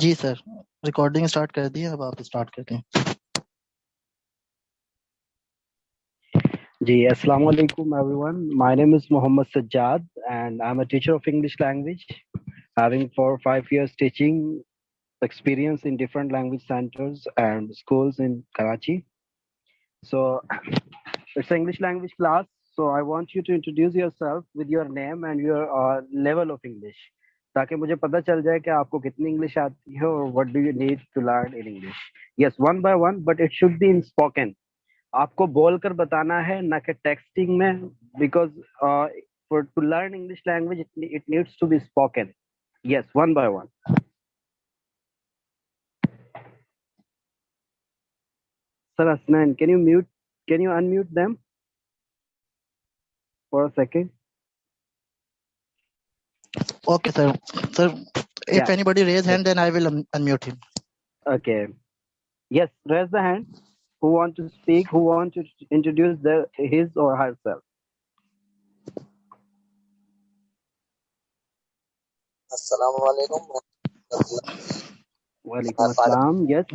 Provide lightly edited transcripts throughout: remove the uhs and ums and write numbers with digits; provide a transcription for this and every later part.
جی سر، recording start کر دی ہے، اب آپ اسٹارٹ کرتے ہیں. جی السلام علیکم everyone. My name is Mohammad Sajjad and I'm a teacher of English language, having 4 or 5 years teaching experience in different language centers and schools in Karachi. So it's an English language class. So I want you to introduce yourself with your name and your level of English. تاکہ مجھے پتہ چل جائے کہ آپ کو کتنی English آتی ہے اور what do you need to learn in English. Yes, one by one, but it should be in spoken. آپ کو بول کر بتانا ہے نہ کہ ٹیکسٹنگ میں, because to learn English language it needs to be spoken. Yes, one by one. Sir Hasnain, can you unmute them for a second? Okay sir. Sir if anybody raise hand then I will unmute him. Okay. Yes, raise the hand. Who want to speak? Who want to introduce his or herself? Assalamu alaikum. Walaikum assalam. Yes.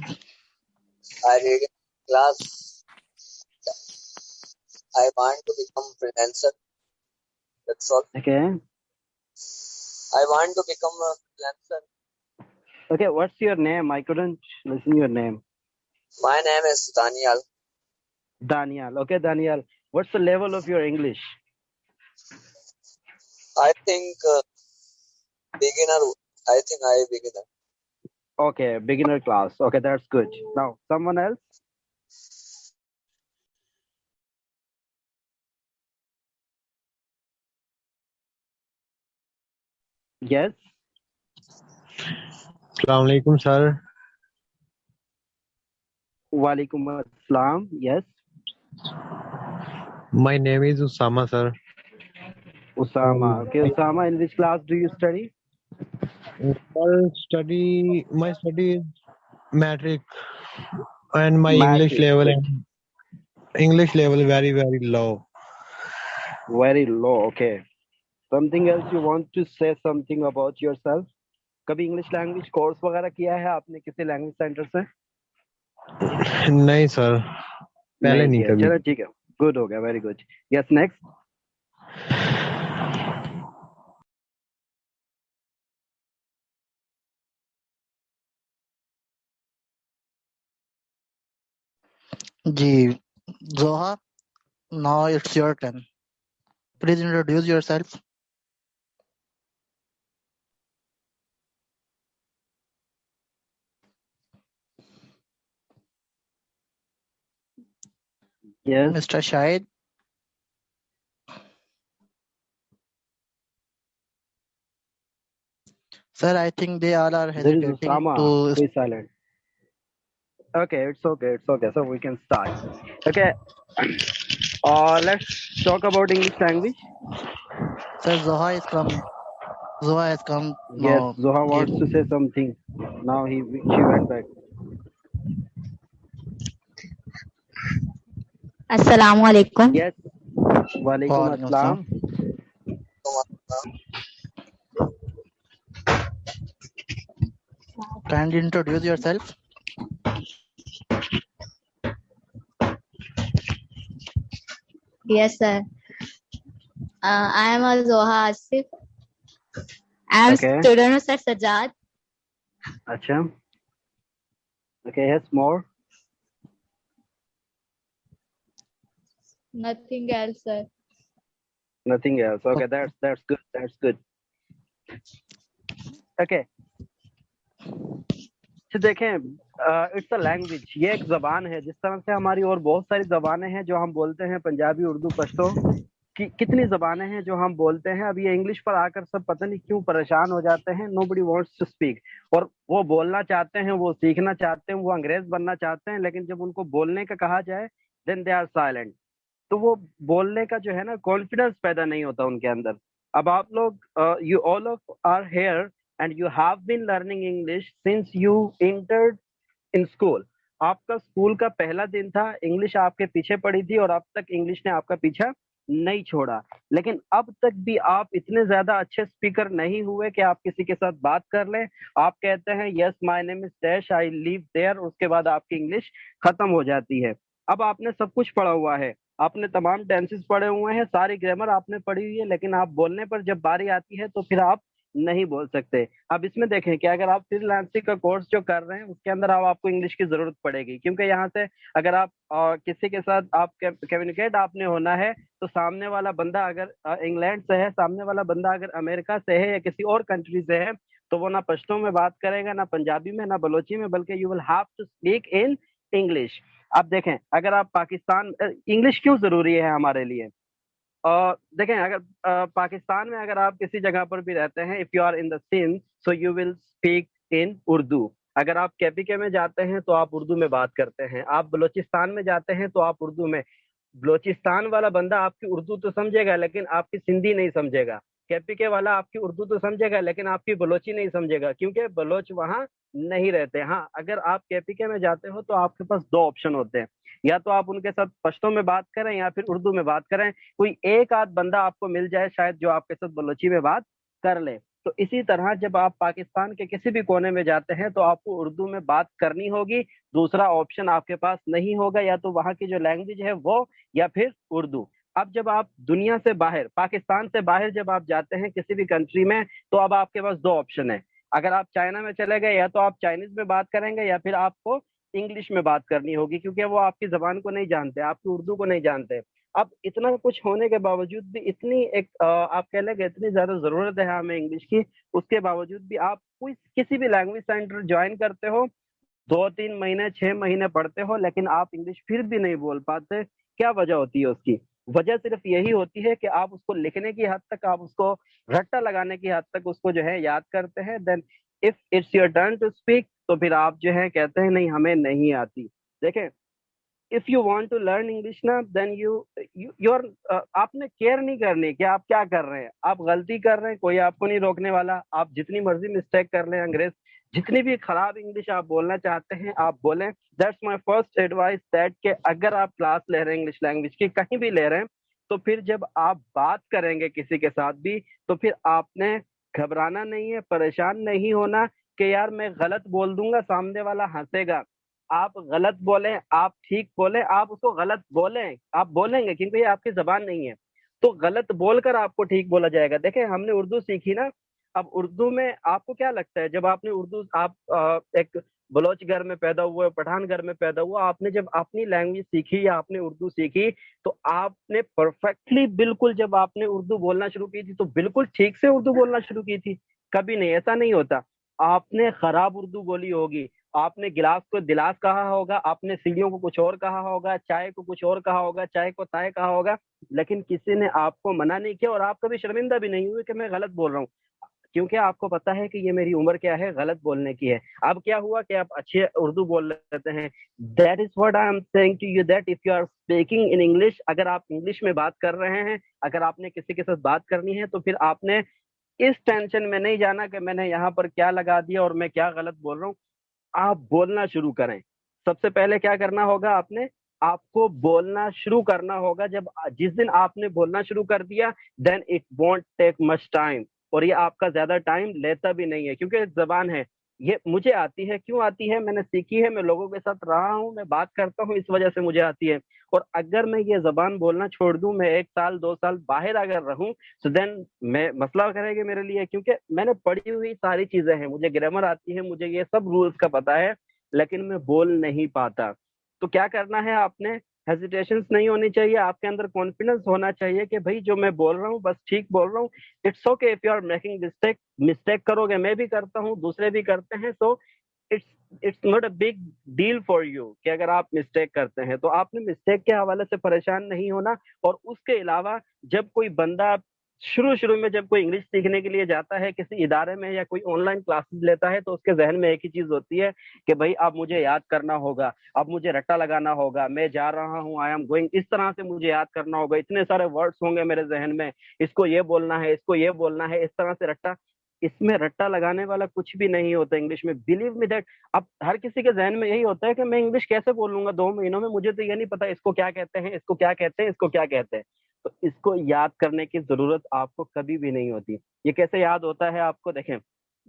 I read in class. I want to become freelancer. That's all. Okay. I want to become a freelancer. Okay, what's your name? I couldn't listen your name. My name is Daniel. Daniel. Okay, Daniel. What's the level of your English? I think beginner. I think I beginner. Okay, beginner class. Okay, that's good. Now, someone else? Yes. Assalamu alaikum, sir. Walaikum assalam. Yes. My name is Usama, sir. Usama. Okay, Usama, in which class do you study? My study is metric, and my Matric. English level very, very low. Very low. Okay. Something else you want to say something about yourself? کبھی English language course وغیرہ کیا ہے آپ نے کسی language centre سے؟ نہیں سر, پہلے نہیں کبھی. چلو ٹھیک ہے, گڈ ہو گیا, ویری گڈ. Yes, next. جی Zoha, now it's your turn. Please introduce yourself. Yes. Mr. Shahid. Sir, I think they all are There is hesitating Usama. to... Be silent. Okay, it's okay. So we can start. Okay. Let's talk about English language. Sir, Zoha has come. Yes, now. Zoha wants to say something. Now she went back. Assalamu alaikum. Yes. Walaikum assalam. Can you introduce yourself? Yes, sir. I am Zoha Asif. I am student of Sir Sajjad. Acha. Okay, yes, more. Nothing else, sir. Nothing else. Okay, that's good. That's good. Okay. تو دیکھیں, it's a language, یہ ایک زبان ہے جس طرح سے ہماری اور بہت ساری زبانیں ہیں جو ہم بولتے ہیں, پنجابی, اردو, پشتو, کتنی زبانیں ہیں جو ہم بولتے ہیں. اب یہ انگلش پر آ کر سب پتہ نہیں کیوں پریشان ہو جاتے ہیں. nobody wants to speak. اور وہ بولنا چاہتے ہیں, وہ سیکھنا چاہتے ہیں, وہ انگریز بننا چاہتے ہیں, لیکن جب ان کو بولنے کا کہا جائے then they are silent. تو وہ بولنے کا جو ہے نا کانفیڈنس پیدا نہیں ہوتا ان کے اندر. اب آپ لوگ, you all of are here and you have been learning English since you entered in school. آپ کا اسکول کا پہلا دن تھا, انگلش آپ کے پیچھے پڑی تھی اور اب تک انگلش نے آپ کا پیچھا نہیں چھوڑا. لیکن اب تک بھی آپ اتنے زیادہ اچھے اسپیکر نہیں ہوئے کہ آپ کسی کے ساتھ بات کر لیں. آپ کہتے ہیں یس مائی نیم is dash I leave their, اس کے بعد آپ کی انگلش ختم ہو جاتی ہے. اب آپ نے سب کچھ پڑھا ہوا ہے, آپ نے تمام ٹینسز پڑھے ہوئے ہیں, ساری گرامر آپ نے پڑھی ہوئی ہے, لیکن آپ بولنے پر جب باری آتی ہے تو پھر آپ نہیں بول سکتے. اب اس میں دیکھیں کہ اگر آپ فری لانسنگ کا کورس جو کر رہے ہیں اس کے اندر آپ کو انگلش کی ضرورت پڑے گی, کیونکہ یہاں سے اگر آپ کسی کے ساتھ آپ کمیونیکیٹ آپ نے ہونا ہے تو سامنے والا بندہ اگر انگلینڈ سے ہے, سامنے والا بندہ اگر امریکہ سے ہے یا کسی اور کنٹری سے ہے, تو وہ نہ پشتو میں بات کرے گا, نہ پنجابی میں, نہ بلوچی میں, بلکہ you will have to speak in English. اب دیکھیں اگر آپ پاکستان, انگلش کیوں ضروری ہے ہمارے لیے؟ دیکھیں اگر پاکستان میں اگر آپ کسی جگہ پر بھی رہتے ہیں, if you are in the Sindh so you will speak in Urdu. اگر آپ کے پی کے میں جاتے ہیں تو آپ اردو میں بات کرتے ہیں, آپ بلوچستان میں جاتے ہیں تو آپ اردو میں. بلوچستان والا بندہ آپ کی اردو تو سمجھے گا لیکن آپ کی سندھی نہیں سمجھے گا. کے پی کے والا آپ کی اردو تو سمجھے گا لیکن آپ کی بلوچی نہیں سمجھے گا, کیونکہ بلوچ وہاں نہیں رہتے. ہاں اگر آپ کے پی کے میں جاتے ہو تو آپ کے پاس دو آپشن ہوتے ہیں, یا تو آپ ان کے ساتھ پشتو میں بات کریں یا پھر اردو میں بات کریں. کوئی ایک آدھ بندہ آپ کو مل جائے شاید جو آپ کے ساتھ بلوچی میں بات کر لے. تو اسی طرح جب آپ پاکستان کے کسی بھی کونے میں جاتے ہیں تو آپ کو اردو میں بات کرنی ہوگی, دوسرا آپشن آپ کے پاس نہیں ہوگا, یا تو وہاں کی جو لینگویج ہے وہ یا پھر اردو. اب جب آپ دنیا سے باہر, پاکستان سے باہر جب آپ جاتے ہیں کسی بھی کنٹری میں, تو اب آپ کے پاس دو آپشن ہیں. اگر آپ چائنا میں چلے گئے یا تو آپ چائنیز میں بات کریں گے یا پھر آپ کو انگلش میں بات کرنی ہوگی, کیونکہ وہ آپ کی زبان کو نہیں جانتے, آپ کی اردو کو نہیں جانتے. اب اتنا کچھ ہونے کے باوجود بھی اتنی ایک آپ کہہ لیں کہ اتنی زیادہ ضرورت ہے ہمیں انگلش کی, اس کے باوجود بھی آپ کوئی کسی بھی لینگویج سینٹر جوائن کرتے ہو, 2-3 مہینے 6 مہینے پڑھتے ہو, لیکن آپ انگلش پھر بھی نہیں بول پاتے. کیا وجہ ہوتی ہے اس کی؟ وجہ صرف یہی ہوتی ہے کہ آپ اس کو لکھنے کی حد تک, آپ اس کو رٹا لگانے کی حد تک اس کو جو ہے یاد کرتے ہیں. Then if it's your turn to speak تو پھر آپ جو ہے کہتے ہیں نہیں ہمیں نہیں آتی. دیکھیں if you want to learn English نا then you're آپ نے کیئر نہیں کرنی کہ آپ کیا کر رہے ہیں. آپ غلطی کر رہے ہیں, کوئی آپ کو نہیں روکنے والا, آپ جتنی مرضی مسٹیک کر لیں, انگریز جتنی بھی خراب انگلش آپ بولنا چاہتے ہیں آپ بولیں. That's my first advice that کہ اگر آپ کلاس لے رہے ہیں انگلش لینگویج کی, کہیں بھی لے رہے ہیں, تو پھر جب آپ بات کریں گے کسی کے ساتھ بھی تو پھر آپ نے گھبرانا نہیں ہے, پریشان نہیں ہونا کہ یار میں غلط بول دوں گا سامنے والا ہنسے گا. آپ غلط بولیں, آپ ٹھیک بولیں, آپ اس کو غلط بولیں, آپ بولیں گے کیونکہ یہ آپ کی زبان نہیں ہے, تو غلط بول کر آپ کو ٹھیک بولا جائے گا. دیکھیں ہم نے اردو سیکھی نا, اب اردو میں آپ کو کیا لگتا ہے, جب آپ نے اردو, آپ ایک بلوچ گھر میں پیدا ہوئے, پٹھان گھر میں پیدا ہوا, آپ نے جب اپنی لینگویج سیکھی یا آپ نے اردو سیکھی تو آپ نے پرفیکٹلی بالکل جب آپ نے اردو بولنا شروع کی تھی تو بالکل ٹھیک سے اردو بولنا شروع کی تھی؟ کبھی نہیں, ایسا نہیں ہوتا. آپ نے خراب اردو بولی ہوگی, آپ نے گلاس کو دلاس کہا ہوگا, آپ نے سیڑھیوں کو کچھ اور کہا ہوگا, چائے کو کچھ اور کہا ہوگا, چائے کو تائے کہا ہوگا, لیکن کسی نے آپ کو منع نہیں کیا اور آپ کبھی شرمندہ بھی نہیں ہوئے کہ میں غلط بول رہا ہوں, کیونکہ آپ کو پتا ہے کہ یہ میری عمر کیا ہے, غلط بولنے کی ہے. اب کیا ہوا کہ آپ اچھے اردو بول لیتے ہیں. That is what I am saying to you that if you are speaking in English, اگر آپ انگلش میں بات کر رہے ہیں, اگر آپ نے کسی کے ساتھ بات کرنی ہے تو پھر آپ نے اس ٹینشن میں نہیں جانا کہ میں نے یہاں پر کیا لگا دیا اور میں کیا غلط بول رہا ہوں. آپ بولنا شروع کریں. سب سے پہلے کیا کرنا ہوگا, آپ کو بولنا شروع کرنا ہوگا. جس دن آپ نے بولنا شروع کر دیا then it won't take much time, اور یہ آپ کا زیادہ ٹائم لیتا بھی نہیں ہے, کیونکہ زبان ہے یہ مجھے آتی ہے. کیوں آتی ہے؟ میں نے سیکھی ہے, میں لوگوں کے ساتھ رہا ہوں, میں بات کرتا ہوں, اس وجہ سے مجھے آتی ہے. اور اگر میں یہ زبان بولنا چھوڑ دوں, میں 1 سال 2 سال باہر اگر رہوں تو دین میں مسئلہ کرے گا میرے لیے, کیونکہ میں نے پڑھی ہوئی ساری چیزیں ہیں, مجھے گرامر آتی ہے, مجھے یہ سب رولز کا پتا ہے, لیکن میں بول نہیں پاتا. تو کیا کرنا ہے, آپ نے ہیزیٹیشنس نہیں ہونی چاہیے, آپ کے اندر کانفیڈنس ہونا چاہیے کہ بھائی جو میں بول رہا ہوں بس ٹھیک بول رہا ہوں. It's okay if you are making mistake کرو گے, میں بھی کرتا ہوں, دوسرے بھی کرتے ہیں, so it's not a big deal for you کہ اگر آپ مسٹیک کرتے ہیں تو آپ نے مسٹیک کے حوالے سے پریشان نہیں ہونا. اور اس کے علاوہ جب کوئی بندہ شروع میں جب کوئی انگلش سیکھنے کے لیے جاتا ہے کسی ادارے میں یا کوئی آن لائن کلاسز لیتا ہے, تو اس کے ذہن میں ایک ہی چیز ہوتی ہے کہ بھائی اب مجھے یاد کرنا ہوگا, اب مجھے رٹا لگانا ہوگا, میں جا رہا ہوں, آئی ایم گوئنگ, اس طرح سے مجھے یاد کرنا ہوگا, اتنے سارے ورڈس ہوں گے میرے ذہن میں, اس کو یہ بولنا ہے, اس کو یہ بولنا ہے, اس طرح سے رٹا. اس میں رٹا لگانے والا کچھ بھی نہیں ہوتا انگلش میں, بلیو می دیٹ. اب ہر کسی کے ذہن میں یہی ہوتا ہے کہ میں انگلش کیسے بولوں گا 2 مہینوں میں, مجھے تو یہ نہیں پتا اس کو کیا کہتے ہیں, اس کو کیا کہتے ہیں, اس کو کیا کہتے ہیں. تو اس کو یاد کرنے کی ضرورت آپ کو کبھی بھی نہیں ہوتی. یہ کیسے یاد ہوتا ہے آپ کو؟ دیکھیں,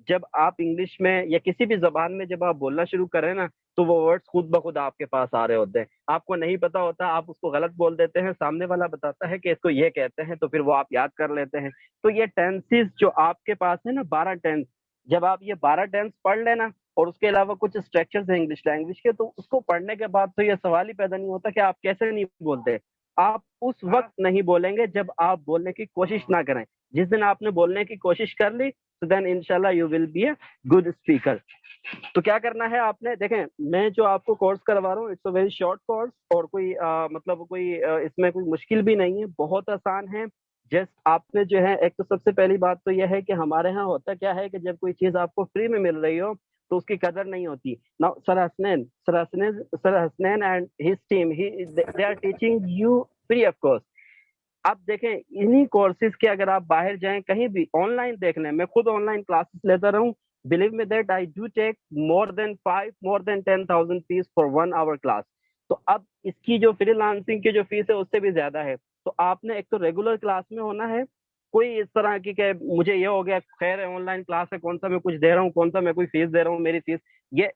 جب آپ انگلش میں یا کسی بھی زبان میں جب آپ بولنا شروع کریں نا, تو وہ ورڈز خود بخود آپ کے پاس آ رہے ہوتے ہیں. آپ کو نہیں پتا ہوتا, آپ اس کو غلط بول دیتے ہیں, سامنے والا بتاتا ہے کہ اس کو یہ کہتے ہیں, تو پھر وہ آپ یاد کر لیتے ہیں. تو یہ ٹینسز جو آپ کے پاس ہے نا, 12 ٹینس, جب آپ یہ 12 ٹینس پڑھ لینا, اور اس کے علاوہ کچھ اسٹرکچرز ہیں انگلش لینگویج کے, تو اس کو پڑھنے کے بعد تو یہ سوال ہی پیدا نہیں ہوتا کہ آپ کیسے نہیں بولتے. آپ اس وقت نہیں بولیں گے جب آپ بولنے کی کوشش نہ کریں. جس دن آپ نے بولنے کی کوشش کر لی, تو دین انشاءاللہ you will be a good speaker. تو کیا کرنا ہے آپ نے؟ دیکھیں, میں جو آپ کو کورس کروا رہا ہوں, it's a very short course, اور کوئی مطلب کوئی اس میں کوئی مشکل بھی نہیں ہے, بہت آسان ہے. جسٹ آپ نے جو ہے, ایک تو سب سے پہلی بات تو یہ ہے کہ ہمارے ہاں ہوتا کیا ہے کہ جب کوئی چیز آپ کو فری میں مل رہی ہو تو اس کی قدر نہیں ہوتی. Now, Sir Hasnain and his team, they are teaching you free of cost. اب دیکھیں, انہی کورسز کے اگر آپ باہر جائیں کہیں بھی آن لائن دیکھ لیں, میں خود آن لائن کلاسز لیتا رہا ہوں. Believe me that I do take more than 10,000 fees for 1 hour class. تو اب اس کی جو فری لانسنگ کی جو فیس ہے اس سے بھی زیادہ ہے. تو آپ نے ایک تو ریگولر کلاس میں ہونا ہے, کوئی اس طرح کی کہ مجھے یہ ہو گیا, خیر ہے آن لائن کلاس ہے, کون سا میں کچھ دے رہا ہوں, کون سا میں کوئی فیس دے رہا ہوں, میری فیس, یہ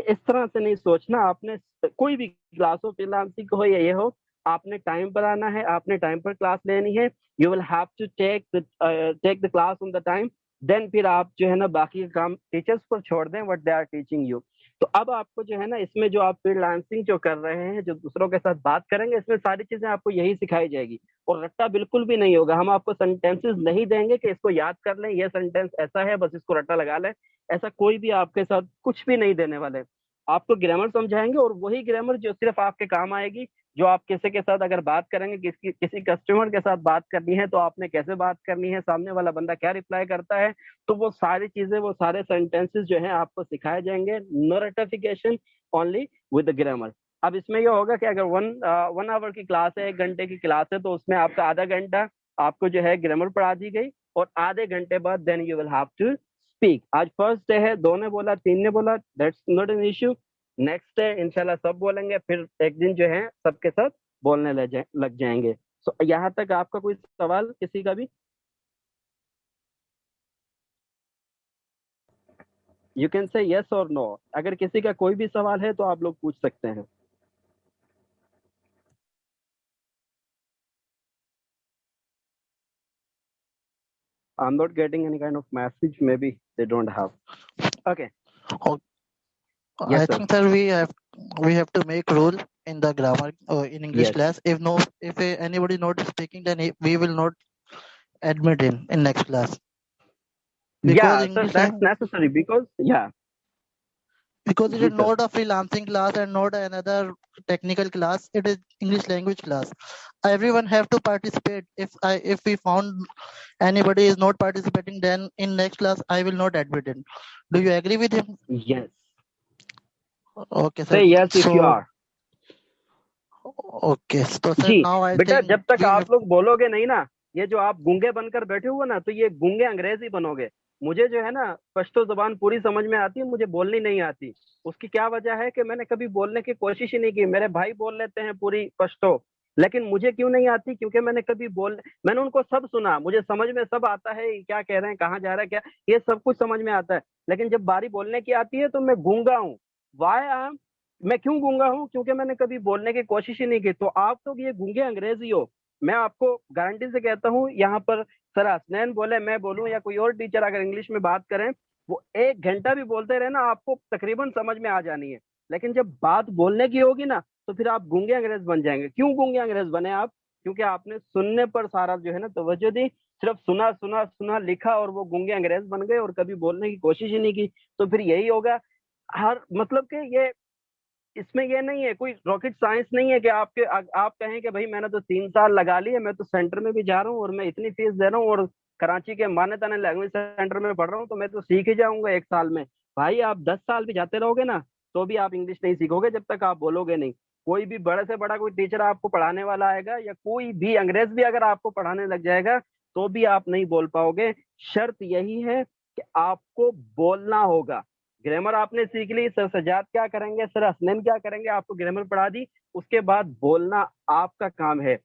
اس طرح سے نہیں سوچنا. آپ نے کوئی بھی کلاس ہو, فری لانسنگ ہو یا یہ ہو, آپ نے ٹائم پر آنا ہے, آپ نے ٹائم پر کلاس لینی ہے. You will have to take the class on the time. Then پھر آپ جو ہے نا باقی کا کام ٹیچرس پر چھوڑ دیں, what they are teaching you. تو اب آپ کو جو ہے نا اس میں جو آپ فری لانسنگ جو کر رہے ہیں, جو دوسروں کے ساتھ بات کریں گے, اس میں ساری چیزیں آپ کو یہی سکھائی جائے گی. اور رٹا بالکل بھی نہیں ہوگا. ہم آپ کو سینٹینسز نہیں دیں گے کہ اس کو یاد کر لیں, یہ سینٹینس ایسا ہے بس اس کو رٹا لگا لیں. ایسا کوئی بھی آپ کے ساتھ کچھ بھی نہیں دینے والے. آپ کو گرامر سمجھائیں گے, اور وہی گرامر جو صرف آپ کے کام آئے گی. جو آپ کسی کے ساتھ اگر بات کریں گے, کسی کسٹمر کے ساتھ بات کرنی ہے, تو آپ نے کیسے بات کرنی ہے, سامنے والا بندہ کیا رپلائی کرتا ہے, تو وہ ساری چیزیں, وہ سارے سینٹینسز جو ہیں آپ کو سکھائے جائیں گے. نو رٹیفیکیشن, اونلی ود دا گرامر. اب اس میں یہ ہوگا کہ اگر 1 آور کی کلاس ہے, 1 گھنٹے کی کلاس ہے, تو اس میں آپ کا آدھا گھنٹہ آپ کو جو ہے گرامر پڑھا دی گئی, اور آدھے گھنٹے بعد then you will have to speak. آج فرسٹ ڈے ہے, 2 نے بولا, 3 نے بولا, that's not an issue. Next day انشاءاللہ سب بولیں گے, پھر ایک دن جو ہے سب کے ساتھ بولنے لگ جائیں گے. سو یہاں تک آپ کا کوئی سوال کسی کا بھی؟ یو کین سے یس اور نو. اگر کسی کا کوئی بھی سوال ہے تو آپ لوگ پوچھ سکتے ہیں. I'm not getting any kind of message. Maybe they don't have. Okay. Oh, I Yes, sir. think, sir, we have to make rule in the grammar in English Yes. class. If anybody not speaking, then we will not admit him in next class. Because Yeah, sir, English that's necessary because, yeah. Because it Ji, is sir. not a freelancing class and not another technical class. It is English language class. Everyone have to participate. If we found anybody is not participating, then in next class I will not admit him. Do you agree with him? Yes. Okay, sir. Say yes if you are. Okay. So sir, G now I beta, think جب تک we آپ have, لوگ بولو گے نہیں نا, یہ جو آپ گونگے بن کر بیٹھے ہوئے نا, تو یہ گونگے انگریز ہی بنو گے. مجھے جو ہے نا پشتو زبان پوری سمجھ میں آتی ہے, مجھے بولنی نہیں آتی. اس کی کیا وجہ ہے کہ میں نے کبھی بولنے کی کوشش ہی نہیں کی. میرے بھائی بول لیتے ہیں پوری پشتو, لیکن مجھے کیوں نہیں آتی؟ کیونکہ میں نے کبھی میں نے ان کو سب سنا, مجھے سمجھ میں سب آتا ہے, کیا کہہ رہے ہیں, کہاں جا رہا ہے, کیا, یہ سب کچھ سمجھ میں آتا ہے. لیکن جب باری بولنے کی آتی ہے تو میں گونگا ہوں. وائی میں کیوں گونگا ہوں؟ کیونکہ میں نے کبھی بولنے کی کوشش ہی نہیں کی. تو آپ تو یہ گونگے انگریزی ہو. میں آپ کو گارنٹی سے کہتا ہوں, یہاں پر سر حسنین بولے, میں بولوں, یا کوئی اور ٹیچر اگر انگلش میں بات کریں, وہ 1 گھنٹہ بھی بولتے رہے نا, آپ کو تقریباً سمجھ میں آ جانی ہے. لیکن جب بات بولنے کی ہوگی نا, تو پھر آپ گونگے انگریز بن جائیں گے. کیوں گونگے انگریز بنے آپ؟ کیونکہ آپ نے سننے پر سارا جو ہے نا توجہ دی, صرف سنا سنا سنا لکھا, اور وہ گونگے انگریز بن گئے, اور کبھی بولنے کی کوشش ہی نہیں کی. تو پھر یہی ہوگا. مطلب کہ یہ اس میں یہ نہیں ہے, کوئی راکٹ سائنس نہیں ہے کہ آپ کہیں کہ بھائی میں نے تو 3 سال لگا لیے, میں تو سینٹر میں بھی جا رہا ہوں, اور میں اتنی فیس دے رہا ہوں, اور کراچی کے مانے تانے لینگویج سینٹر میں پڑھ رہا ہوں, تو میں تو سیکھ ہی جاؤں گا 1 سال میں. بھائی آپ 10 سال بھی جاتے رہو گے نا, تو بھی آپ انگلش نہیں سیکھو گے جب تک آپ بولو گے نہیں. کوئی بھی بڑے سے بڑا کوئی ٹیچر آپ کو پڑھانے والا آئے گا, یا کوئی بھی انگریز بھی اگر آپ کو پڑھانے لگ جائے گا, تو بھی آپ نہیں بول پاؤ گے. شرط یہی ہے کہ آپ کو بولنا ہوگا. گرامر آپ نے سیکھ لی, سر سجاد کیا کریں گے, سر حسنین کیا کریں گے, آپ کو گرامر پڑھا دی, اس کے بعد بولنا آپ کا کام ہے.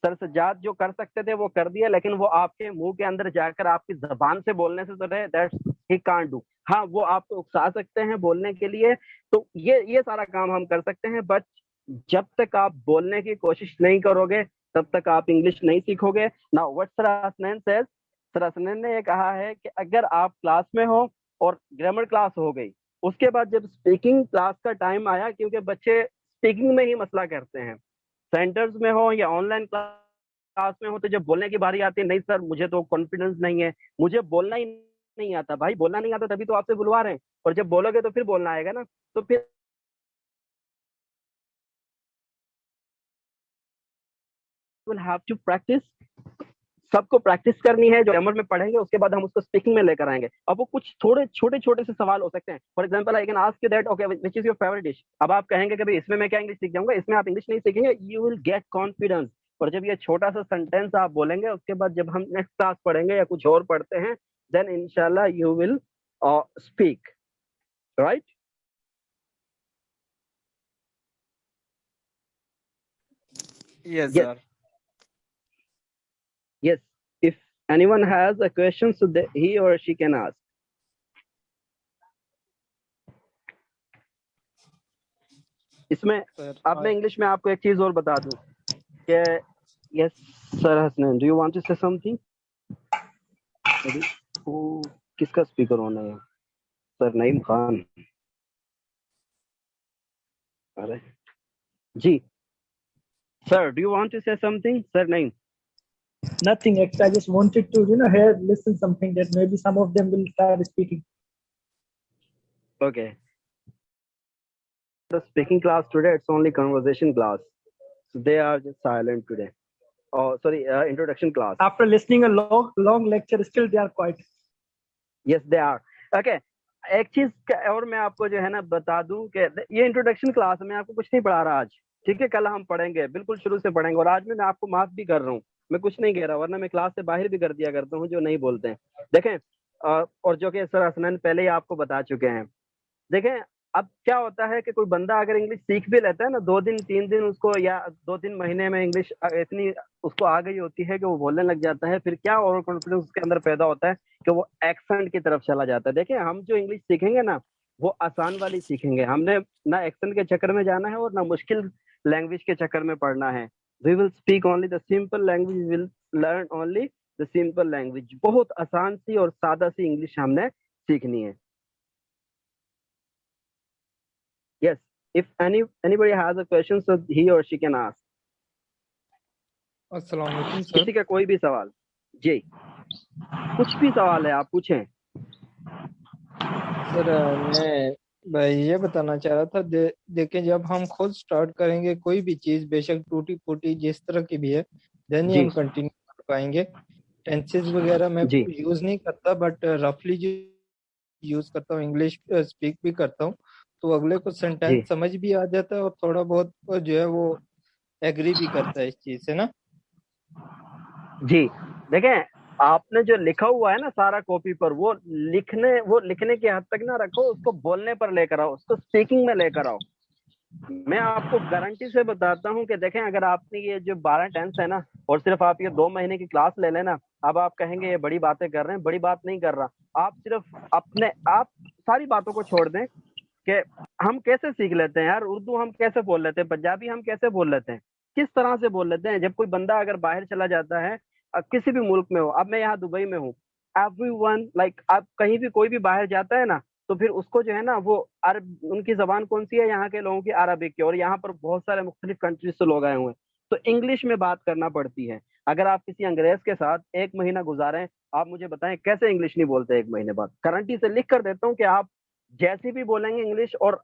سر سجاد جو کر سکتے تھے وہ کر دیا, لیکن وہ آپ کے منہ کے اندر جا کر آپ کی زبان سے بولنے سے تو دیٹس ہی کانٹ ڈو. ہاں وہ آپ کو اکسا سکتے ہیں بولنے کے لیے, تو یہ سارا کام ہم کر سکتے ہیں, بٹ جب تک آپ بولنے کی کوشش نہیں کرو گے تب تک آپ انگلش نہیں سیکھو گے. نا وٹ سر حسنین سیز, سر حسنین نے یہ کہا ہے کہ اگر آپ کلاس میں ہو اور گرامر کلاس ہو گئی, اس کے بعد جب اسپیکنگ کلاس کا ٹائم آیا, کیونکہ بچے اسپیکنگ میں ہی مسئلہ کرتے ہیں, سینٹرز میں ہو یا آن لائن کلاس میں ہو, تو جب بولنے کی باری آتی ہے, نہیں سر مجھے تو کانفیڈنس نہیں ہے, مجھے بولنا ہی نہیں آتا. بھائی بولنا نہیں آتا تبھی تو آپ سے بلوا رہے ہیں, اور جب بولو گے تو پھر بولنا آئے گا نا. تو پھر will have to practice, سب کو پریکٹس کرنی ہے. جو گرامر میں پڑھیں گے اس کے بعد ہم اس کو اسپیکنگ میں لے کر آئیں گے. اب وہ کچھ تھوڑے چھوٹے سے سوال ہو سکتے ہیں. For example I can ask you that okay which is your favourite dish. اب آپ کہیں گے کہ اس میں کیا انگلش سیکھ جاؤں گا, اس میں آپ انگلش نہیں سیکھیں گے, یو ول گیٹ کانفیڈنس. اور جب یہ چھوٹا سا سینٹینس آپ بولیں گے, اس کے بعد جب ہم نیکسٹ کلاس پڑھیں گے یا کچھ اور پڑھتے ہیں, دین انشاءاللہ you will speak right. Yes, sir. Yes, if anyone has a question, so he or she can ask. اس میں اب میں انگلش میں آپ کو ایک چیز اور بتا دوں کہ yes sir Hasnain, do you want to say something. کس کا اسپیکر ہونا ہے؟ سر نعیم خان. ارے جی sir, do you want to say something. Sir Naeem. Nothing. Actually, I just wanted to, listen something that maybe some of them will start speaking. Okay. The speaking class today, it's only conversation class. So they are just silent today. Oh, sorry, introduction class. After listening a long lecture, still they are quiet. Yes, they are. Okay. ایک چیز اور میں آپ کو جو ہے نا بتا دوں کہ یہ انٹروڈکشن کلاس میں آپ کو کچھ نہیں پڑھا رہا آج, ٹھیک ہے. کل ہم پڑھیں گے, بالکل شروع سے پڑھیں گے. اور آج میں آپ کو معاف بھی کر رہا ہوں, میں کچھ نہیں کہہ رہا, ورنہ میں کلاس سے باہر بھی کر دیا کرتا ہوں جو نہیں بولتے ہیں. دیکھیں, اور جو کہ سر حسنین پہلے ہی آپ کو بتا چکے ہیں. دیکھیں اب کیا ہوتا ہے کہ کوئی بندہ اگر انگلش سیکھ بھی لیتا ہے نا, 2 دن 3 دن اس کو, یا 2-3 مہینے میں انگلش اتنی اس کو آ گئی ہوتی ہے کہ وہ بولنے لگ جاتا ہے, پھر کیا اوور کانفیڈنس اس کے اندر پیدا ہوتا ہے کہ وہ ایکسنٹ کی طرف چلا جاتا ہے. دیکھیں ہم جو انگلش سیکھیں گے نا وہ آسان والی سیکھیں گے. ہم نے نہ ایکسنٹ کے چکر میں جانا ہے اور نہ مشکل لینگویج کے چکر میں پڑھنا ہے. We will speak only the simple language, will learn only the simple language. بہت آسان سی اور سادہ سی انگلش ہم نے سیکھنی ہے. Yes, if anybody has a question, so he or she can ask. السلام علیکم سر. کسی کا کوئی بھی سوال, جی کچھ بھی سوال ہے آپ پوچھیں. سر میں یہ بتانا چاہ رہا تھا, دیکھیں جب ہم خود سٹارٹ کریں گے کوئی بھی چیز, بے شک ٹوٹی پھوٹی جس طرح کی بھی ہے, دین ہی ہم کنٹینیو کر پائیں گے. ٹینسز وغیرہ میں یوز نہیں کرتا, بٹ رفلی جو یوز کرتا ہوں, انگلش اسپیک بھی کرتا ہوں, تو اگلے کو سینٹینس سمجھ بھی آ جاتا ہے اور تھوڑا بہت جو ہے وہ ایگری بھی کرتا ہے اس چیز سے نا. جی دیکھیں آپ نے جو لکھا ہوا ہے نا سارا کاپی پر, وہ لکھنے کی حد تک نہ رکھو, اس کو بولنے پر لے کر آؤ, اس کو اسپیکنگ میں لے کر آؤ. میں آپ کو گارنٹی سے بتاتا ہوں کہ دیکھیں اگر آپ نے یہ جو 12 ٹینس ہے نا, اور صرف آپ یہ 2 مہینے کی کلاس لے لینا, اب آپ کہیں گے یہ بڑی باتیں کر رہے ہیں. بڑی بات نہیں کر رہا, آپ صرف آپ ساری باتوں کو چھوڑ دیں کہ ہم کیسے سیکھ لیتے ہیں یار, اردو ہم کیسے بول لیتے ہیں, پنجابی ہم کیسے بول لیتے ہیں, کس طرح سے بول لیتے ہیں. جب کوئی بندہ اگر باہر چلا جاتا ہے کسی بھی ملک میں ہو, اب میں یہاں دبئی میں ہوں, ایوری ون لائک آپ کہیں بھی کوئی بھی باہر جاتا ہے نا, تو پھر اس کو جو ہے نا وہ ان کی زبان کون سی ہے یہاں کے لوگوں کی, عربک کی, اور یہاں پر بہت سارے مختلف کنٹریز سے لوگ آئے ہوئے ہیں, تو انگلش میں بات کرنا پڑتی ہے. اگر آپ کسی انگریز کے ساتھ 1 مہینہ گزاریں, آپ مجھے بتائیں کیسے انگلش نہیں بولتے 1 مہینے بعد. گارنٹی سے لکھ کر دیتا ہوں کہ آپ جیسی بھی بولیں گے انگلش, اور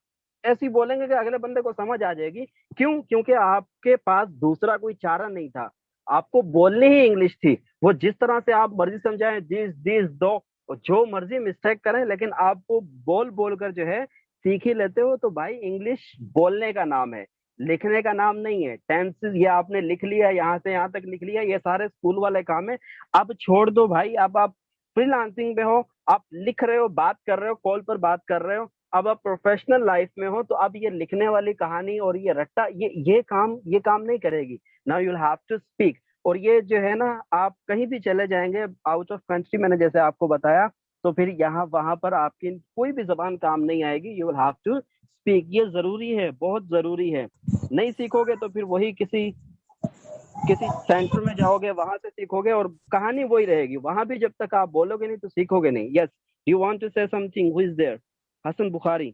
ایسی بولیں گے کہ اگلے بندے کو سمجھ آ جائے گی. کیوں؟ کیونکہ آپ کے پاس دوسرا کوئی چارہ نہیں تھا, آپ کو بولنی ہی انگلش تھی. وہ جس طرح سے آپ مرضی سمجھائیں, دیس دو, جو مرضی مسٹیک کریں, لیکن آپ کو بول کر جو ہے سیکھ ہی لیتے ہو. تو بھائی انگلش بولنے کا نام ہے, لکھنے کا نام نہیں ہے. ٹینسز یہ آپ نے لکھ لیا, یہاں سے یہاں تک لکھ لیا, یہ سارے اسکول والے کام ہے. اب چھوڑ دو بھائی, اب آپ فری لانسنگ میں ہو, آپ لکھ رہے ہو, بات کر رہے ہو, کال پر بات کر رہے ہو. اب آپ پروفیشنل لائف میں ہو, تو اب یہ لکھنے والی کہانی اور یہ رٹا یہ کام نہیں کرے گی. Now you'll have to speak. اور یہ جو ہے نا آپ کہیں بھی چلے جائیں گے آؤٹ آف کنٹری، میں نے جیسے آپ کو بتایا، تو پھر یہاں وہاں پر آپ کی کوئی بھی زبان کام نہیں آئے گی. You will have to speak. یہ ضروری ہے، بہت ضروری ہے. نہیں سیکھو گے تو پھر وہی کسی سینٹر میں جاؤ گے، وہاں سے سیکھو گے اور کہانی وہی رہے گی. وہاں بھی جب تک آپ بولو گے نہیں تو سیکھو گے نہیں. Yes you want to say something. Who is there? Hassan Bukhari.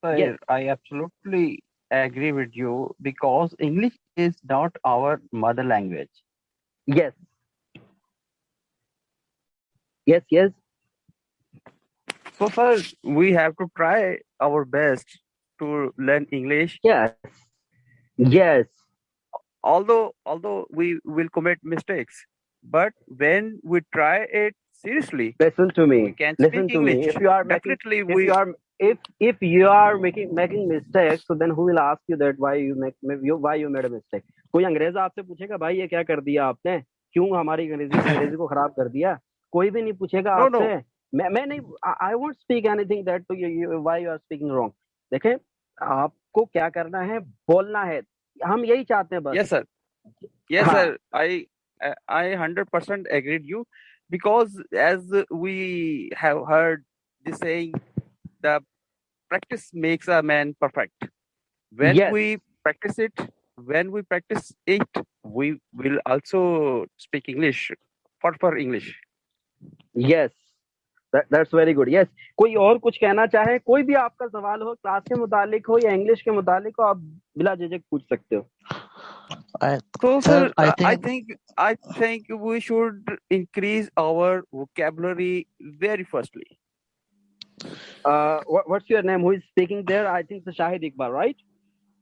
Sir, I absolutely agree with you because English is not our mother language. Yes. Yes. So, sir, we have to try our best to learn English. Yes. Although we will commit mistakes, but when we try it seriously, listen to me. we can Listen speak to me. English. If you are Definitely, if you are making mistakes, so then who will ask you that why you made a mistake? کوئی انگریز آپ سے پوچھے گا بھائی یہ کیا کر دیا آپ نے، کیوں ہماری انگریزی کو خراب کر دیا؟ کوئی بھی نہیں پوچھے گا آپ سے. میں نہیں I won't speak anything that to you why you are speaking wrong. دیکھیں آپ کو کیا کرنا ہے، بولنا ہے. ہم یہی چاہتے ہیں بس. Yes, sir. Yes, sir. I 100% agreed you because as we have heard the saying, the practice makes a man perfect. When we practice it, we will also speak English, proper English. Yes, that's very good. Yes. کوئی اور کچھ کہنا چاہے، کوئی بھی آپ کا سوال ہو کلاس کے متعلق ہو یا انگلش کے متعلق ہو، آپ بلا جھجک پوچھ سکتے ہو. So, sir, I think we should increase our vocabulary very firstly. What's your name? Who is speaking there? I think it's Shahid Iqbal, right?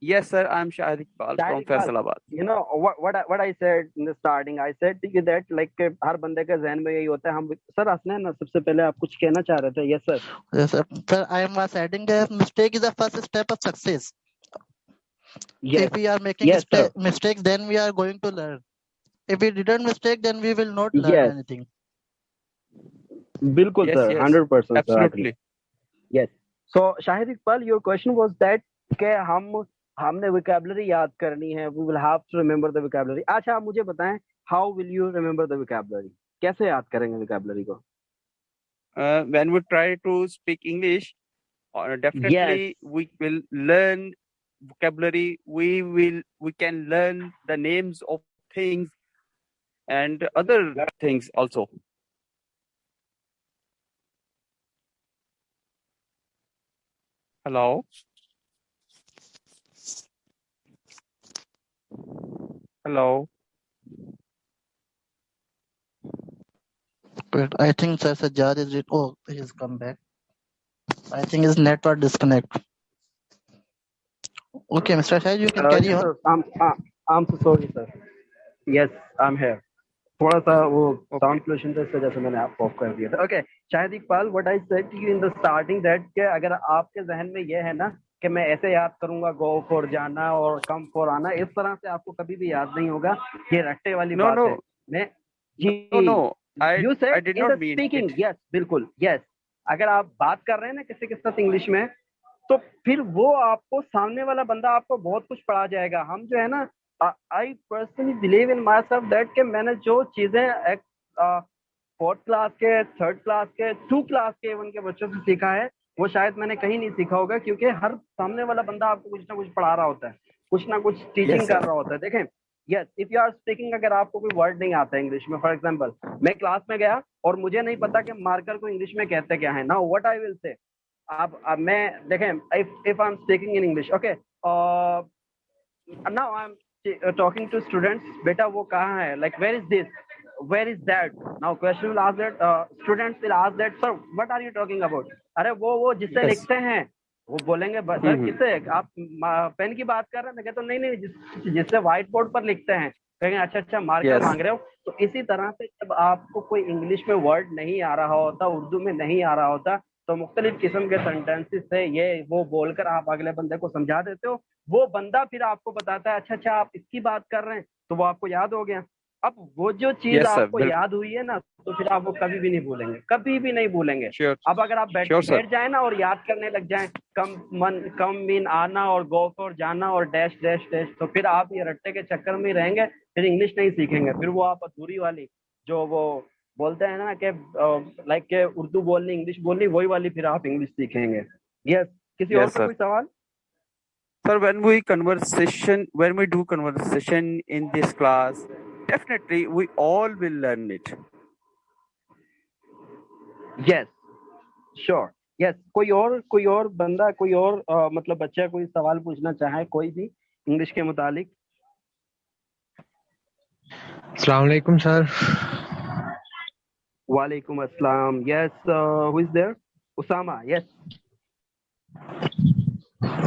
Yes, sir. I'm Shahid Iqbal from Faisalabad. You know what I said in the starting? I said to you that like ہر بندے کے ذہن میں یہی ہوتا ہے. ہم سر حسنین نا سب سے پہلے آپ کچھ کہنا چاہ رہے تھے. Yes, sir. Yes, sir. Sir, I was adding that mistake is the first step of success. Yes. If we are making mistakes, then we are going to learn. If we didn't mistake, then we will not learn anything. بالکل sir, 100%. Absolutely. Yes. So Shahid Iqbal, your question was that کہ ہم نے vocabulary یاد کرنی ہے. We will have to remember the vocabulary. اچھا آپ مجھے بتائیں how will you remember the vocabulary؟ کیسے یاد کریں گے vocabulary کو؟ When we try to speak English, definitely we will learn vocabulary. We can learn the names of things and other things also. Hello. But I think Sir Sajjad is it. Oh, he's come back. I think his network disconnect. Okay, Mr. Shahid, you can carry on. I'm so sorry, sir. Yes, I'm here. تھوڑا سا وہ sound pollution تھا، اس وجہ سے میں نے آپ کو آف کر دیا تھا. Okay Shahid Iqbal, what I said to you in the starting that کہ اگر آپ کے ذہن میں یہ ہے نا کہ میں ایسے یاد کروں گا go for جانا اور come for آنا، اس طرح سے آپ کو کبھی بھی یاد نہیں ہوگا. یہ رٹے والی بات ہے. میں you said in the speaking. Yes, بالکل. Yes, اگر آپ بات کر رہے ہیں نا کسی کے ساتھ انگلش میں تو پھر وہ آپ کو سامنے والا بندہ آپ کو بہت کچھ پڑھا جائے گا. ہم جو ہے نا I personally believe in myself that کہ میں نے جو چیزیں 4th کلاس کے 3rd کلاس کے 2 کلاس کے ان کے بچوں سے سیکھا ہے وہ شاید میں نے کہیں نہیں سیکھا ہوگا، کیونکہ ہر سامنے والا بندہ آپ کو کچھ نہ کچھ پڑھا رہا ہوتا ہے، کچھ نہ کچھ ٹیچنگ کر رہا ہوتا ہے. دیکھیں یس اف یو آر اسپیکنگ، اگر آپ کو کوئی ورڈ نہیں آتا ہے انگلش میں، فار ایگزامپل میں کلاس میں گیا اور مجھے نہیں پتا کہ مارکر کو انگلش میں کہتے کیا ہے. نا وٹ آئی ول سے اب میں دیکھیں if I'm speaking in English, okay, now I'm talking to students, بیٹا وہ کہاں ہے، like where is this, where is that. Now question will ask that, students will ask that, sir what are you talking about. ارے وہ جس سے لکھتے ہیں وہ بولیں گے سر کس سے، آپ پین کی بات کر رہے ہیں. میں کہتا ہوں نہیں جس سے وائٹ بورڈ پر لکھتے ہیں. کہیں گے اچھا مارکر مانگ رہے ہو. تو اسی طرح سے جب آپ کو کوئی انگلش میں ورڈ نہیں آ رہا ہوتا، اردو میں نہیں آ رہا ہوتا، تو مختلف قسم کے سینٹینسز سے یہ وہ بول کر آپ اگلے بندے کو سمجھا دیتے ہو. وہ بندہ پھر آپ کو بتاتا ہے اچھا آپ اس کی بات کر رہے ہیں، تو وہ آپ کو یاد ہو گیا. اب وہ جو چیز Yes, sir. آپ کو یاد ہوئی ہے نا تو پھر آپ وہ کبھی بھی نہیں بھولیں گے, کبھی بھی نہیں بھولیں گے. Sure. اب اگر آپ Sure, sir. بیٹھ جائیں نا اور یاد کرنے لگ جائیں کم مین آنا اور گو فور جانا اور ڈیش ڈیش ڈیش, تو پھر آپ یہ رٹے کے چکر میں رہیں گے, پھر انگلش نہیں سیکھیں گے. پھر وہ آپ ادھوری والی جو وہ بولتے ہیں نا کہ لائک کہ اردو بولنی انگلش بولنی, وہی والی پھر آپ انگلش سیکھیں گے. یس, کسی اور Yes, کا sir. کوئی سوال؟ Sir, when we do conversation in this class, definitely we all will learn it. Yes sure yes. کوئی اور بندہ, کوئی اور مطلب بچہ کوئی سوال پوچھنا چاہے کوئی بھی انگلش کے متعلق؟ السلام علیکم سر. وعلیکم السلام. یس, who is there? Usama. Yes.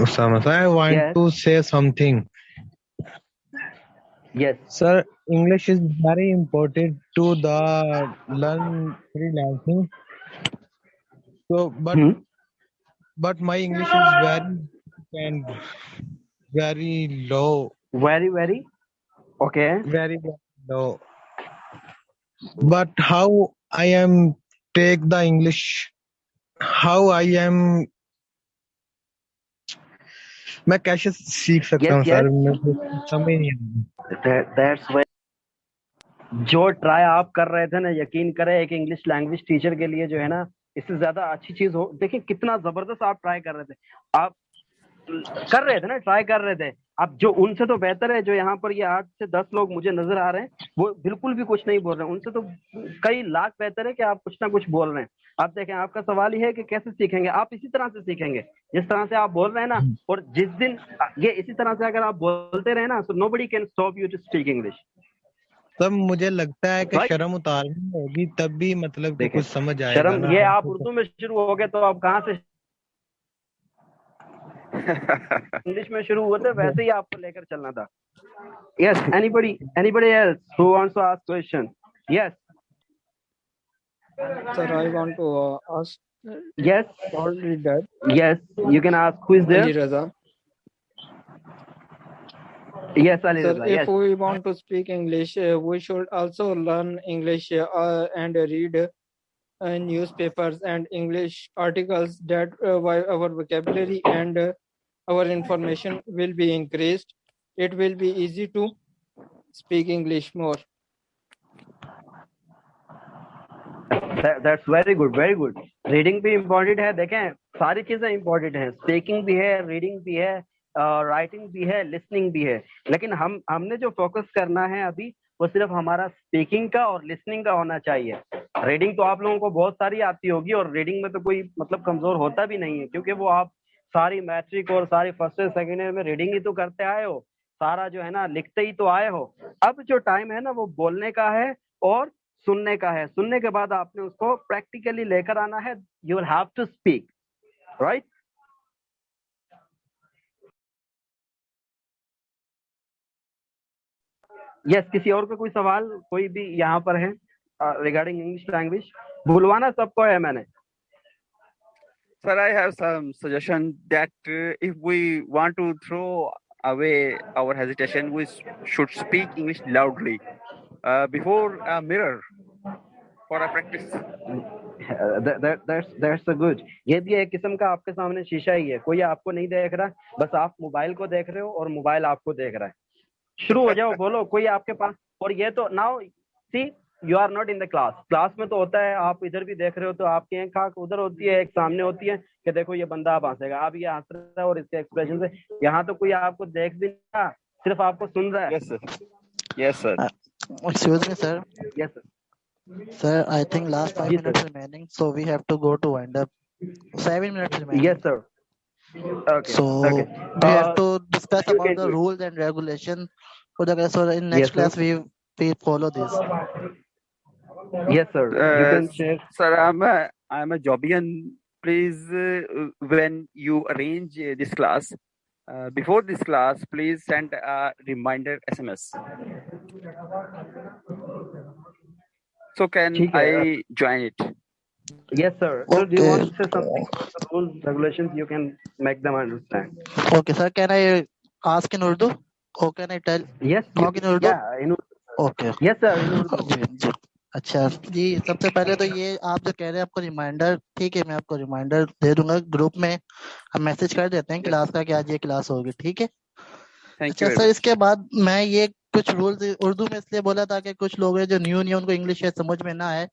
Osama sir, I want Yes. to say something. Yes. Sir, English is very important to learn freelancing. So, but my English is very low. Very okay. Very low. But how I am take the English? How I am? میں کیسے سیکھ سکتا ہوں سر؟ سمجھ نہیں. جو try آپ کر رہے تھے نا, یقین کریں ایک انگلش لینگویج ٹیچر کے لیے جو ہے نا, اس سے زیادہ اچھی چیز ہو. دیکھیں کتنا زبردست آپ ٹرائی کر رہے تھے, آپ کر رہے تھے نا, ٹرائی کر رہے تھے. اب جو ان سے تو بہتر ہے جو یہاں پر یہ 8 سے 10 لوگ مجھے نظر آ رہے ہیں, وہ بالکل بھی کچھ نہیں بول رہے ہیں. ان سے تو کئی لاکھ بہتر ہے کہ آپ کچھ نہ کچھ بول رہے ہیں. آپ دیکھیں, آپ کا سوال یہ ہے کہ کیسے سیکھیں گے. آپ اسی طرح سے سیکھیں گے جس طرح سے آپ بول رہے ہیں نا, اور جس دن یہ اسی طرح سے اگر آپ بولتے رہے نا, so nobody can stop you to speak English. تب مجھے لگتا ہے کہ شرم اتارنی ہوگی, تب بھی مطلب کہ کچھ سمجھ آئے گا. شرم یہ آپ اردو میں شروع ہو گئے تو آپ کہاں سے انگلش میں شروع ہوتے, ویسے ہی آپ کو لے کر چلنا تھا. یس, anybody else who wants to ask question? Yes. Sir, I want to ask. Yes. Already that. Yes, you can ask. Who is there? Ali Raza. Yes, Ali Sir, Raza. if Yes. we want to speak English, we should also learn English and read newspapers and English articles, that our vocabulary and our information will be increased. It will be easy to speak English more. That's very good, very good. Reading بھی important ہے. دیکھیں ساری چیزیں important ہیں, speaking بھی ہے, reading بھی ہے, رائٹنگ بھی ہے, لسننگ بھی ہے. لیکن ہم نے جو فوکس کرنا ہے ابھی وہ صرف ہمارا اسپیکنگ کا اور لسننگ کا ہونا چاہیے. ریڈنگ تو آپ لوگوں کو بہت ساری آتی ہوگی, اور ریڈنگ میں تو کوئی مطلب کمزور ہوتا بھی نہیں ہے, کیونکہ وہ آپ ساری میٹرک اور ساری فرسٹ سیکنڈ ایئر میں ریڈنگ ہی تو کرتے آئے ہو, سارا جو ہے نا لکھتے ہی تو آئے ہو. اب جو ٹائم ہے نا وہ بولنے کا ہے اور سننے کا ہے. سننے کے بعد آپ نے اس کو پریکٹیکلی لے کر آنا ہے. You will have to speak, right? Yes, کسی اور کا کوئی سوال کوئی بھی یہاں پر ہے ریگارڈنگ انگلش لینگویج؟ بھولوانا سب کو ہے میں نے. Sir, I have some suggestion that if we want to throw away our hesitation, we should speak English loudly before a mirror for a practice. That's a good. یہ بھی ایک قسم کا آپ کے سامنے شیشہ ہی ہے, کوئی آپ کو نہیں دیکھ رہا, بس آپ موبائل کو دیکھ رہے ہو اور موبائل آپ کو دیکھ رہا ہے. شروع ہو جاؤ, بولو, کوئی آپ کے پاس. اور یہ تو now see you are not in the class میں تو ہوتا ہے آپ ادھر بھی دیکھ رہے ہو تو آپ کی ایک آنکھ ادھر ہوتی ہے, ایک سامنے ہوتی ہے کہ دیکھو یہ بندہ آپ ہنسے گا, آپ یہ ہنس رہا ہے اور اس کے ایکسپریشن سے. یہاں تو کوئی آپ کو دیکھ بھی نہیں رہا, صرف آپ کو سن رہا ہے. Yes, sir. Yes, sir. Excuse me, sir. Yes, sir. Sir, I think last 5 minutes remaining, so we have to go to wind up. 7 minutes remaining. Yes, sir. Okay. So okay. we have to discuss about the rules and regulations. So in next class we follow this. Yes, sir. You can share. Sir, I'm a Jobian. Please, when you arrange this class, before this class, please send a reminder SMS. So can I join it? Yes, sir. So do you want to say something about the rules, regulations? You can make them understand. Okay, sir. Can I ask in Urdu? Or can I tell? Yes. Talk in Urdu? Yeah, in Urdu. Okay Yes, sir. In Urdu. जी अच्छा जी, सबसे पहले तो ये आप जो कह रहे हैं आपको रिमाइंडर, ठीक है मैं आपको रिमाइंडर दे दूंगा ग्रुप में, हम मैसेज कर देते हैं Yes. क्लास का कि आज ये क्लास होगी, ठीक है। Thank you अच्छा very सर, much. इसके बाद मैं ये कुछ रूल्स उर्दू में इसलिए बोला था कि कुछ लोग हैं जो न्यू न्यू, उनको इंग्लिश शायद समझ में ना आए,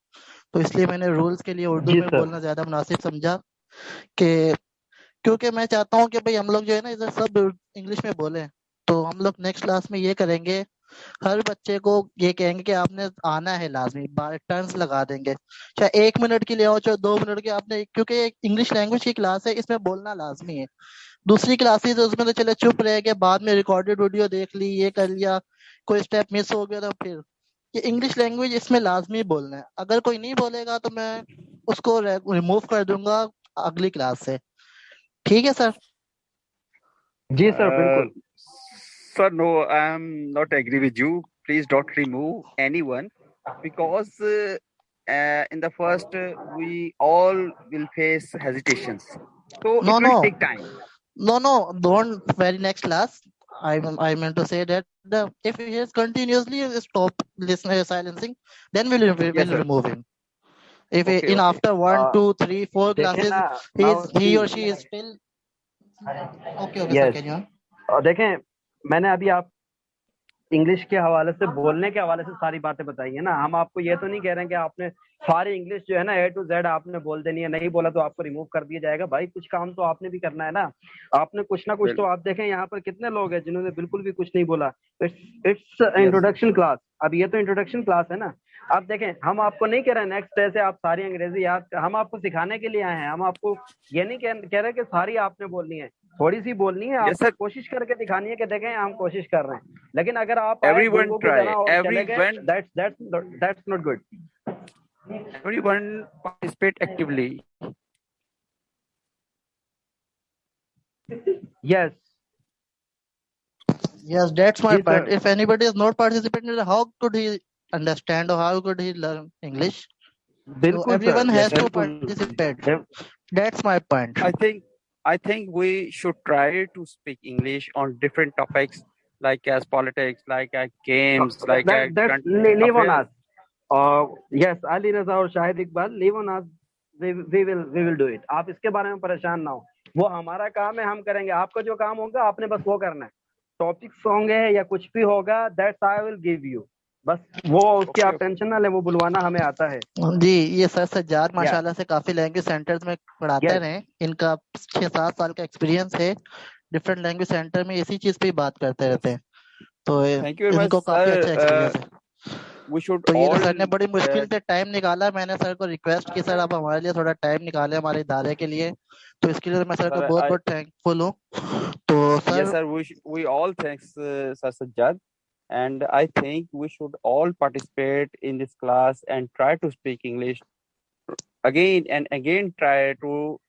तो इसलिए मैंने रूल्स के लिए उर्दू जी में सर। बोलना ज्यादा मुनासिब समझा कि क्योंकि मैं चाहता हूँ कि भाई हम लोग जो है ना इधर सब इंग्लिश में बोले। तो हम लोग नेक्स्ट क्लास में ये करेंगे, हर बच्चे को ये कहेंगे कि आपने आना है लाजमी, टर्न्स लगा देंगे, चाहे 1 मिनट के लिए हो चाहे 2 मिनट के, आपने क्योंकि इंग्लिश लैंग्वेज की क्लास है, इसमें बोलना लाजमी है। दूसरी क्लासेस उसमें तो चले चुप रह गए, बाद में रिकॉर्डेड वीडियो देख ली, ये कर लिया, कोई स्टेप मिस हो गया तो फिर ये इंग्लिश लैंग्वेज इसमें लाजमी बोलना है। अगर कोई नहीं बोलेगा तो मैं उसको रिमूव कर दूंगा अगली क्लास से, ठीक है सर। जी सर बिल्कुल। Sir, no, I am not agree with you. Please don't remove anyone because in the first we all will face hesitations. So it will take time. No, don't very next class. I meant to say that if he is continuously stop listening silencing, then we'll Yes, sir. remove him. If Okay, in okay. after 1, 2, 3, 4 देखें classes ना, he or she is still okay sir, Yes. can you on? और देखें, मैंने अभी आप English के हवाले से, बोलने के हवाले से सारी बातें बताई है ना। हम आपको ये तो नहीं कह रहे हैं कि आपने सारी इंग्लिश जो है ना A to Z आपने बोल देनी है, नहीं बोला तो आपको रिमूव कर दिया जाएगा। भाई कुछ काम तो आपने भी करना है ना, आपने कुछ ना कुछ तो। आप देखें यहाँ पर कितने लोग हैं जिन्होंने बिल्कुल भी कुछ नहीं बोला। इट्स इंट्रोडक्शन क्लास, अब ये तो इंट्रोडक्शन क्लास है ना। आप देखें, हम आपको नहीं कह रहे हैं नेक्स्ट डे से आप सारी अंग्रेजी याद, हम आपको सिखाने के लिए आए हैं। हम आपको ये नहीं कह रहे कि सारी आपने बोलनी है, थोड़ी सी बोलनी है। Yes, आपको कोशिश करके दिखानी है कि देखें हम कोशिश कर रहे हैं। लेकिन अगर आप Everyone गुंगों की try. तरह और चले गए, Everyone, that's not good. everyone participate actively. Yes. Yes, that's my Yes, point. sir. If anybody is not participating, then how could he understand or how could he learn English? So बिल्कुल everyone sir, has to बिल्कुल। participate. That's my point. I think we should try to speak English on different topics like as politics, like as games, like as That's leave on us. Yes, Ali Raza और Shahid Iqbal, leave on us. We will do it. आप इसके बारे में परेशान ना हो, वो हमारा काम है, हम करेंगे। आपका जो काम होगा आपने बस वो करना है। टॉपिक्स होंगे या कुछ भी होगा, that's I will give you. बस वो उसकी आप टेंशन ना ले, वो बुलवाना हमें आता है। जी, ये सर सज्जाद माशाल्लाह से काफी लैंग्वेज सेंटर्स में पढ़ाते रहे, इनका 6-7 साल का एक्सपीरियंस है डिफरेंट लैंग्वेज सेंटर में, इसी चीज पे बात करते रहते हैं। तो इनको काफी अच्छा एक्सपीरियंस है। तो ये सर ने बड़ी मुश्किल से टाइम निकाला, मैंने सर को रिक्वेस्ट की सर आप हमारे लिए थोड़ा टाइम निकाले हमारे इदारे के लिए, तो इसके लिए मैं सर को बहुत बहुत थैंकफुल हूँ। तो sir yes sir, we all thanks Sir Sajjad, and I think we should all participate in this class and try to speak English again and again, try to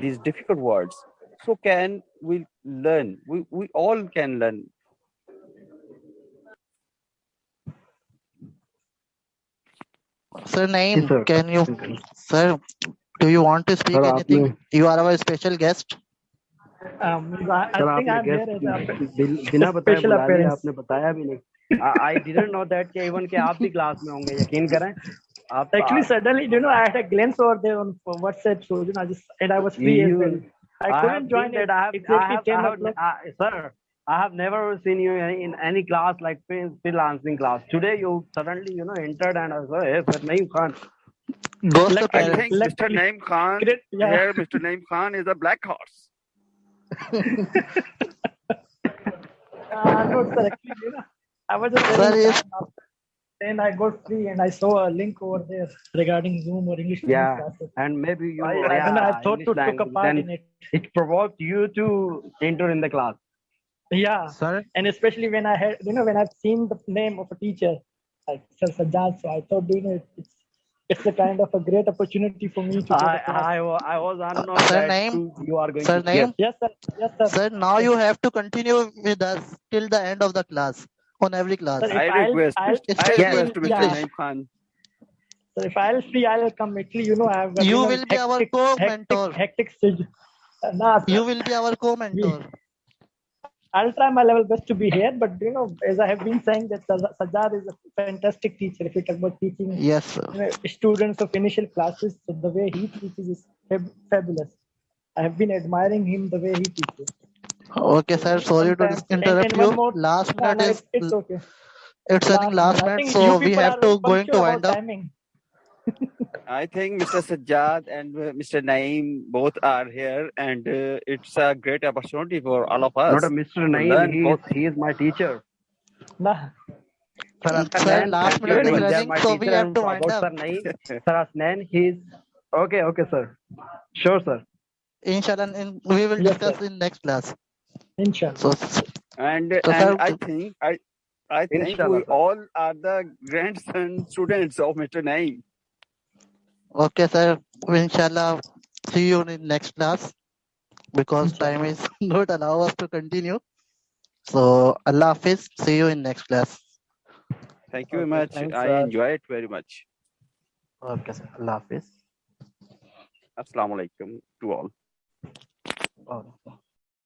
these difficult words, so can we learn, we all can learn. Sir, name, can you, sir, do you want to speak anything? You are our special guest. I think I'm here as a बिना बताए special बुला लिया, appearance. आपने बताया भी नहीं। I didn't know that कि even कि आप भी क्लास में होंगे, यकीन करें। आप Actually, suddenly, I had a glance over there on WhatsApp, so and I was free as well. I couldn't join it. Exactly 10 o'clock. Sir, I have never seen you in any class like freelancing class. Today you suddenly entered and I said, "Hey, Sir Naeem Khan." I think Mr. Naeem Khan here. Mr. Naeem Khan is a black horse. No, sir. Actually, I was just then I got free and I saw a link over there regarding Zoom or English classes. And maybe you. I thought to take a part in it. It provoked you to enter in the class. Yeah, sir. And especially when I had, when I've seen the name of a teacher like Sir Sajjad, so I thought, it's a kind of a great opportunity for me to. I was unknown Sir, that name? you are going Sir, to. name? Yes, sir. Yes, sir. Sir, now you have to continue with us till the end of the class, on every class. Sir, I request Mr. Naeem Khan. So if I'll free, I'll come. Actually, I have. You will be our co-mentor. Hectic schedule. You will be our co-mentor. I'll try my level best to be here, but as I have been saying, that Sajjad is a fantastic teacher. If you talk about teaching, yes, students of initial classes, so the way he teaches is fabulous. I have been admiring him the way he teaches. Okay, sir. Sorry to interrupt you. Last minute it's okay. It's running last minute, so we have to going to wind up. Timing. I think Mr. Sajjad and Mr. Naeem both are here, and it's a great opportunity for all of us. Not a Mr. Naeem, he is my teacher. Nah. Sir, last minute is running, so we have to wind up. Sir Naeem, Sir Asnan, he's okay, sir. Sure, sir. Inshallah, we will discuss in next class. Inshallah. So, and sir, I think we all are the grandson students of Mr. Naeem. Okay, sir. Inshallah, see you in next class because time is not allow us to continue. So, Allah Hafiz. See you in next class. Thank you very much. I enjoy it very much. Okay, sir. Allah Hafiz. Assalamu alaikum to all. Oh.